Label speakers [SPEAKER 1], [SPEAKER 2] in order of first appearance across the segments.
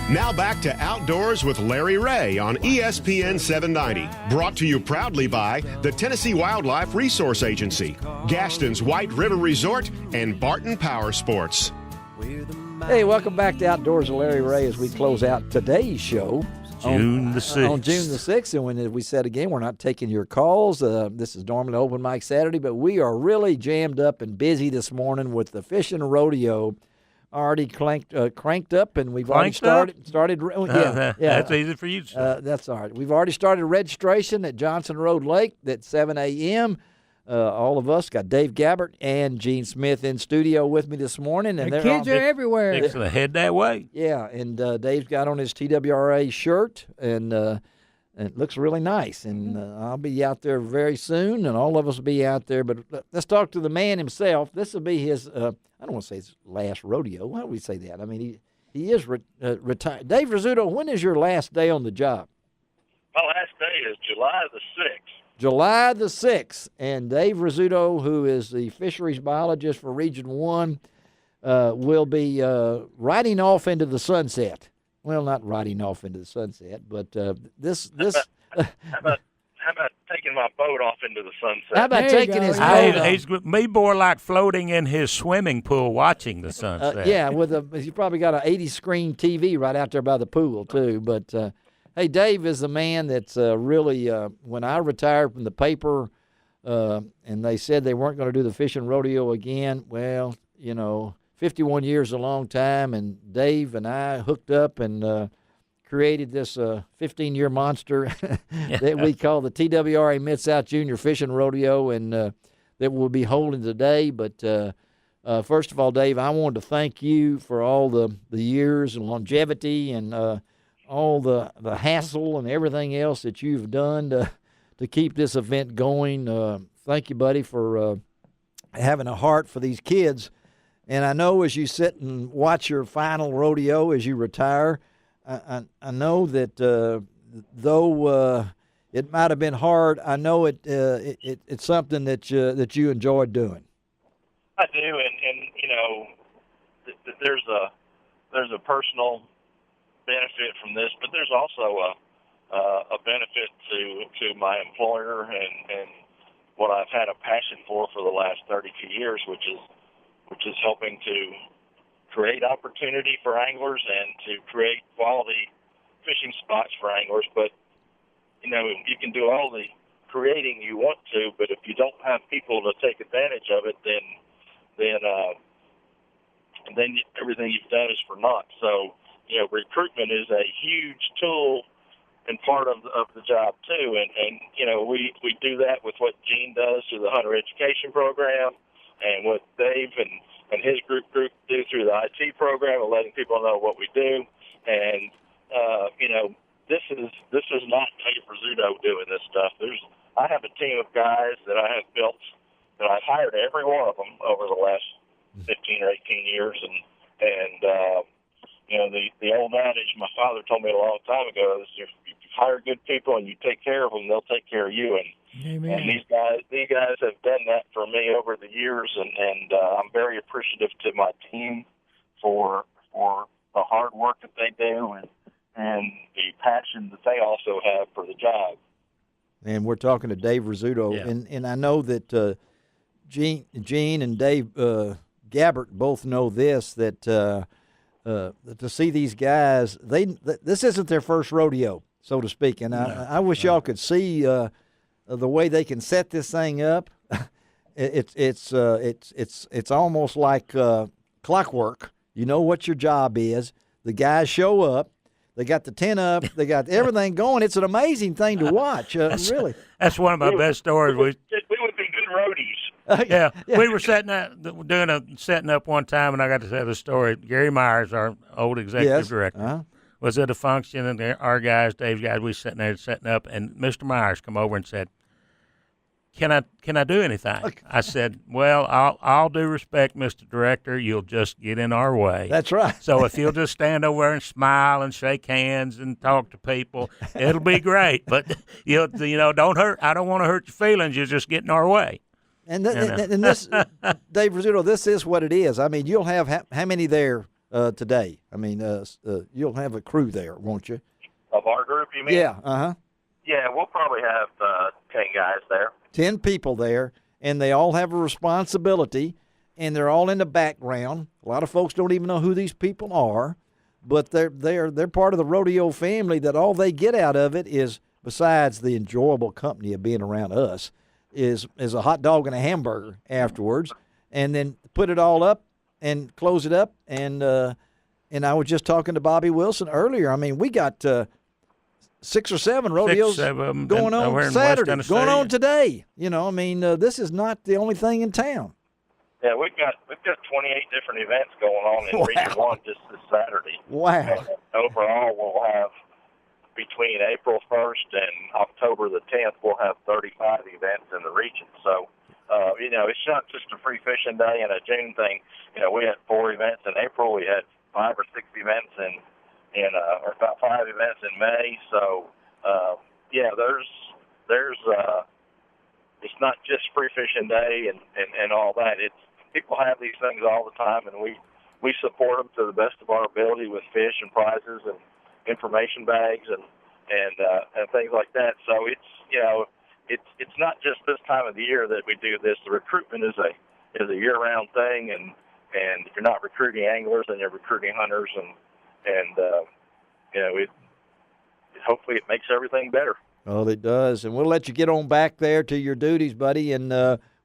[SPEAKER 1] Now back to Outdoors with Larry Ray on ESPN 790. Brought to you proudly by the Tennessee Wildlife Resource Agency, Gaston's White River Resort, and Barton Power Sports.
[SPEAKER 2] Hey, welcome back to Outdoors with Larry Ray as we close out today's show.
[SPEAKER 3] June the 6th.
[SPEAKER 2] On June the 6th. And when we said again, we're not taking your calls. This is normally open mic Saturday, but we are really jammed up and busy this morning with the fishing rodeo already cranked up, and we've already started. Yeah,
[SPEAKER 3] that's easy for you to say.
[SPEAKER 2] That's all right. We've already started registration at Johnson Road Lake at 7 a.m. All of us got Dave Gabbert and Gene Smith in studio with me this morning, and
[SPEAKER 4] the kids are everywhere.
[SPEAKER 3] Fixing to head that way.
[SPEAKER 2] Yeah, and Dave's got on his TWRA shirt, and it looks really nice. And I'll be out there very soon, and all of us will be out there. But let's talk to the man himself. This will be his. I don't want to say his last rodeo. Why do we say that? I mean, he is retired. Dave Rizzuto, when is your last day on the job?
[SPEAKER 5] My last day is July the 6th.
[SPEAKER 2] July the 6th. And Dave Rizzuto, who is the fisheries biologist for Region 1, will be riding off into the sunset. Well, not riding off into the sunset, but this.
[SPEAKER 5] How about taking my boat off into the sunset?
[SPEAKER 2] How about taking his boat off?
[SPEAKER 3] He's me more like floating in his swimming pool watching the sunset.
[SPEAKER 2] Yeah, he's probably got an 80-screen TV right out there by the pool, too. But, hey, Dave is the man that's really, when I retired from the paper and they said they weren't going to do the fishing rodeo again, well, 51 years is a long time, and Dave and I hooked up and created this 15-year monster that we call the TWRA Mid-South Junior Fishing Rodeo, and that we'll be holding today. But first of all, Dave, I wanted to thank you for all the years and longevity and all the hassle and everything else that you've done to keep this event going. Thank you, buddy, for having a heart for these kids. And I know as you sit and watch your final rodeo as you retire, I know that though it might have been hard, I know it's something that you enjoyed doing.
[SPEAKER 5] I do, and there's a personal benefit from this, but there's also a benefit to my employer and what I've had a passion for the last 32 years, which is helping to create opportunity for anglers and to create quality fishing spots for anglers. But, you can do all the creating you want to, but if you don't have people to take advantage of it, then everything you've done is for naught. So, recruitment is a huge tool and part of the job too. And we do that with what Gene does through the Hunter Education Program and what Dave and his group do through the IT program and letting people know what we do. And, this is not Dave Rizzuto doing this stuff. I have a team of guys that I have built, that I've hired every one of them over the last 15 or 18 years. And the old adage my father told me a long time ago is if you hire good people and you take care of them, they'll take care of you.
[SPEAKER 4] Amen.
[SPEAKER 5] And these guys have done that for me over the years, and I'm very appreciative to my team for the hard work that they do and the passion that they also have for the job.
[SPEAKER 2] And we're talking to Dave Rizzuto, and I know that Gene and Dave Gabbert both know this, that to see these guys, this isn't their first rodeo, so to speak, and I wish y'all could see the way they can set this thing up. It's almost like clockwork. You know what your job is. The guys show up. They got the tent up. They got everything going. It's an amazing thing to watch, really.
[SPEAKER 3] That's one of my best stories.
[SPEAKER 5] We would be good roadies.
[SPEAKER 3] We were setting up one time, and I got to tell the story. Gary Myers, our old executive director, was at a function, and our guys, Dave's guys, we sitting there setting up, and Mr. Myers come over and said, Can I do anything? I said, well, I'll do respect, Mr. Director. You'll just get in our way.
[SPEAKER 2] That's right.
[SPEAKER 3] So if you'll just stand over there and smile and shake hands and talk to people, it'll be great. But don't hurt. I don't want to hurt your feelings. You'll just get in our way.
[SPEAKER 2] And this, Dave Rizzuto, this is what it is. I mean, you'll have how many there today? I mean, you'll have a crew there, won't you?
[SPEAKER 5] Of our group, you mean?
[SPEAKER 2] Yeah, uh-huh.
[SPEAKER 5] Yeah, we'll probably have 10 guys there.
[SPEAKER 2] 10 people there, and they all have a responsibility, and they're all in the background. A lot of folks don't even know who these people are, but they're part of the rodeo family that all they get out of it is, besides the enjoyable company of being around us, is a hot dog and a hamburger afterwards, and then put it all up and close it up. And I was just talking to Bobby Wilson earlier. I mean, we got 6 or 7 rodeos going on Saturday, going on today. You know, I mean, this is not the only thing in town.
[SPEAKER 5] Yeah, we've got 28 different events going on in Region 1 just this Saturday.
[SPEAKER 2] Wow.
[SPEAKER 5] And overall, we'll have between April 1st and October the 10th, we'll have 35 events in the region. So, you know, it's not just a free fishing day and a June thing. You know, we had 4 events in April. We had 5 or 6 events or about 5 events in May. So, yeah, it's not just free fishing day and all that. It's people have these things all the time, and we support them to the best of our ability with fish and prizes and information bags and things like that. So it's, you know, it's not just this time of the year that we do this. The recruitment is a year-round thing, and you're not recruiting anglers and you're recruiting hunters, and you know, hopefully it makes everything better.
[SPEAKER 2] Well, it does, and we'll let you get on back there to your duties, buddy, and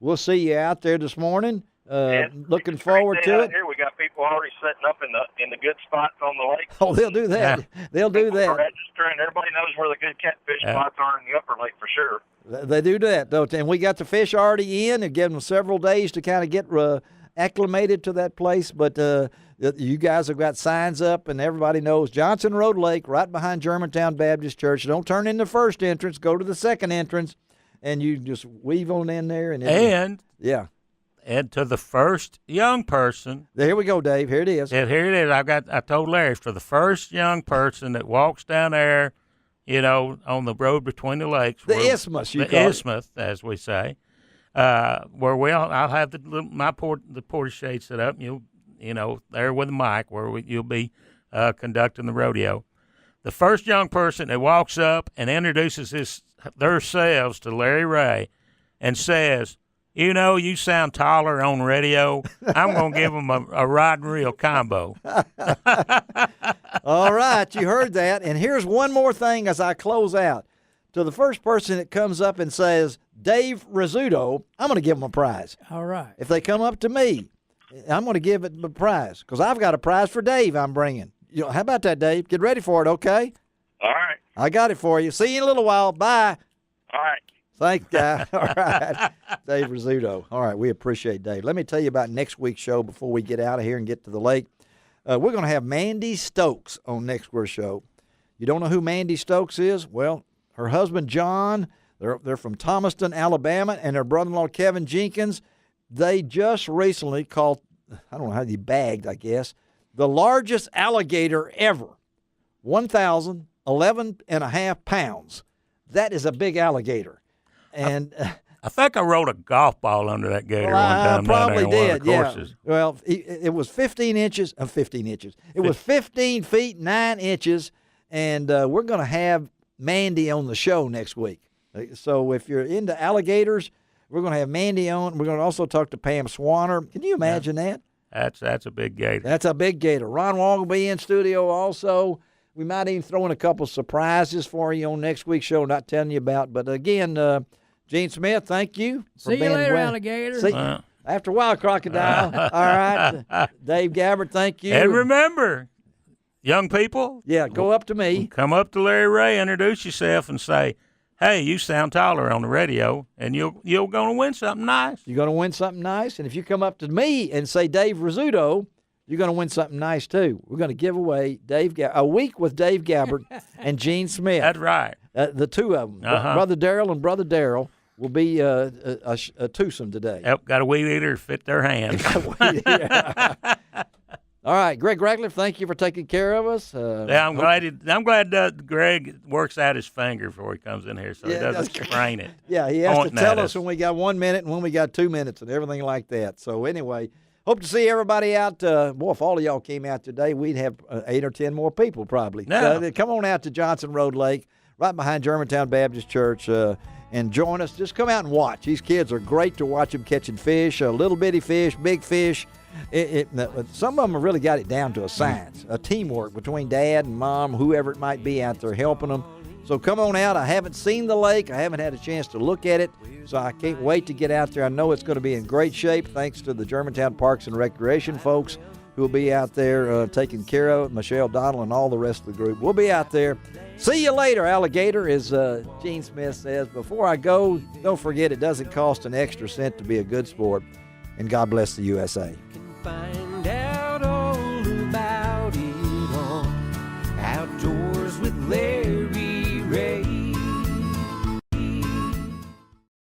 [SPEAKER 2] we'll see you out there this morning. Looking forward to it.
[SPEAKER 5] Here we got people already setting up in the good spots on the lake.
[SPEAKER 2] Oh, they'll do that. Yeah. They'll do that.
[SPEAKER 5] Registering. Everybody knows where the good catfish spots are in the upper lake for sure.
[SPEAKER 2] They do that, don't they? And we got the fish already in and give them several days to kind of get acclimated to that place. But you guys have got signs up, and everybody knows Johnson Road Lake, right behind Germantown Baptist Church. Don't turn in the first entrance. Go to the second entrance, and you just weave on in there. Yeah.
[SPEAKER 3] And to the first young person.
[SPEAKER 2] Here we go, Dave. Here it is.
[SPEAKER 3] And here it is. I told Larry, for the first young person that walks down there, you know, on the road between the lakes.
[SPEAKER 2] The isthmus,
[SPEAKER 3] the isthmus, as we say, where I'll have the porta shade set up. You know, there with the mic where you'll be conducting the rodeo. The first young person that walks up and introduces themselves to Larry Ray and says, "You know, you sound taller on radio. I'm going to give them a rod and reel combo."
[SPEAKER 2] All right, you heard that. And here's one more thing as I close out. To the first person that comes up and says, "Dave Rizzuto," I'm going to give them a prize.
[SPEAKER 4] All right.
[SPEAKER 2] If they come up to me, I'm going to give it a prize because I've got a prize for Dave I'm bringing. You know, how about that, Dave? Get ready for it, okay?
[SPEAKER 5] All right.
[SPEAKER 2] I got it for you. See you in a little while. Bye.
[SPEAKER 5] All right.
[SPEAKER 2] Thanks, guy. All right. Dave Rizzuto. All right, we appreciate Dave. Let me tell you about next week's show before we get out of here and get to the lake. We're going to have Mandy Stokes on next week's show. You don't know who Mandy Stokes is? Well, her husband, John, they're from Thomaston, Alabama, and their brother-in-law, Kevin Jenkins, they just recently caught, I don't know how they bagged, I guess, the largest alligator ever, 1,011.5 pounds. That is a big alligator. And
[SPEAKER 3] I think I rode a golf ball under that gator one time.
[SPEAKER 2] I probably did,
[SPEAKER 3] yeah.
[SPEAKER 2] Well, it was 15 inches. It was 15 feet, 9 inches, and we're going to have Mandy on the show next week. So if you're into alligators, we're going to have Mandy on. We're going to also talk to Pam Swanner. Can you imagine that?
[SPEAKER 3] That's a big gator.
[SPEAKER 2] That's a big gator. Ron Wong will be in studio also. We might even throw in a couple surprises for you on next week's show, not telling you about. But again, Gene Smith, thank you.
[SPEAKER 4] See you later, alligator.
[SPEAKER 2] After a while, crocodile. All right. Dave Gabbard, thank you.
[SPEAKER 3] And remember, young people.
[SPEAKER 2] Yeah, go up to me.
[SPEAKER 3] Come up to Larry Ray, introduce yourself, and say, "Hey, you sound taller on the radio," and you're going to win something nice.
[SPEAKER 2] You're going to win something nice. And if you come up to me and say Dave Rizzuto, you're going to win something nice, too. We're going to give away a week with Dave Gabbard and Gene Smith.
[SPEAKER 3] That's right.
[SPEAKER 2] The two of them, Brother Darrell and Brother Darrell, will be a twosome today.
[SPEAKER 3] Yep, got a weed eater to fit their hands.
[SPEAKER 2] All right, Greg Ratcliffe, thank you for taking care of us.
[SPEAKER 3] Yeah, I'm glad Greg works out his finger before he comes in here, so he doesn't sprain it.
[SPEAKER 2] Yeah, he has to tell us when we got 1 minute and when we got 2 minutes and everything like that. So anyway, Hope to see everybody out. Boy, if all of y'all came out today, we'd have 8 or 10 more people probably.
[SPEAKER 3] No.
[SPEAKER 2] Come on out to Johnson Road Lake, right behind Germantown Baptist Church, and join us. Just come out and watch. These kids are great to watch them catching fish, little bitty fish, big fish. Some of them have really got it down to a science, a teamwork between dad and mom, whoever it might be out there helping them. So come on out. I haven't seen the lake. I haven't had a chance to look at it, so I can't wait to get out there. I know it's going to be in great shape thanks to the Germantown Parks and Recreation folks who will be out there taking care of it, Michelle Donald and all the rest of the group. We'll be out there. See you later, alligator, as Gene Smith says. Before I go, don't forget it doesn't cost an extra cent to be a good sport, and God bless the USA.